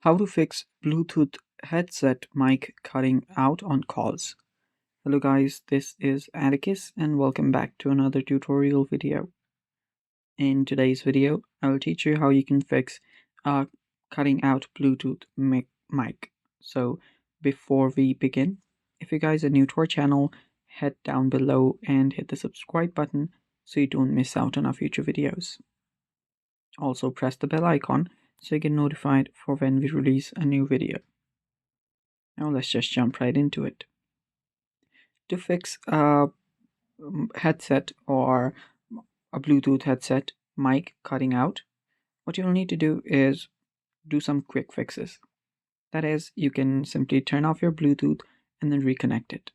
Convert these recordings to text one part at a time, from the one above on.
How to fix Bluetooth headset mic cutting out on calls. Hello guys, this is Atticus and welcome back to another tutorial video. In today's video, I will teach you how you can fix cutting out Bluetooth mic. So before we begin, if you guys are new to our channel, head down below and hit the subscribe button so you don't miss out on our future videos. Also press the bell icon so you get notified for when we release a new video. Now let's just jump right into it. To fix a headset or a Bluetooth headset mic cutting out, what you'll need to do is do some quick fixes. That is, you can simply turn off your Bluetooth and then reconnect it.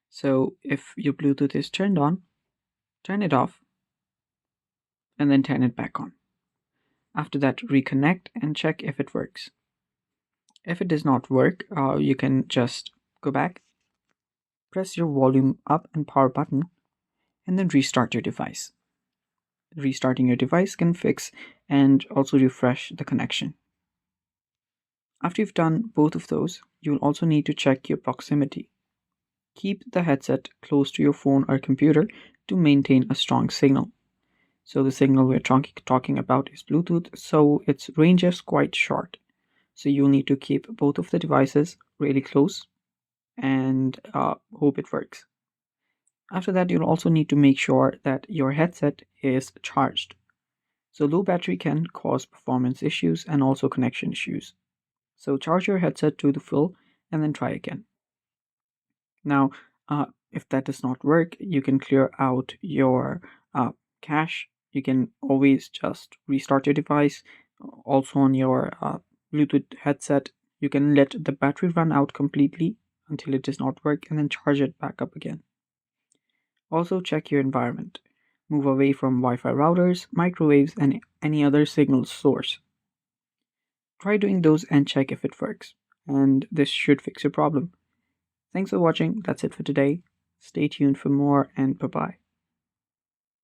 So if your Bluetooth is turned on, turn it off and then turn it back on. After that, reconnect and check if it works. If it does not work, you can just go back, press your volume up and power button, and then restart your device. Restarting your device can fix and also refresh the connection. After you've done both of those, you will also need to check your proximity. Keep the headset close to your phone or computer to maintain a strong signal. So the signal we're talking about is Bluetooth, so its range is quite short. So you'll need to keep both of the devices really close and hope it works. After that, you'll also need to make sure that your headset is charged. So low battery can cause performance issues and also connection issues. So charge your headset to the full and then try again. Now, if that does not work, you can clear out your cache. You can always just restart your device. Also on your Bluetooth headset, you can let the battery run out completely until it does not work and then charge it back up again. Also check your environment. Move away from Wi-Fi routers, microwaves, and any other signal source. Try doing those and check if it works, and this should fix your problem. Thanks for watching. That's it for today. Stay tuned for more, and bye-bye.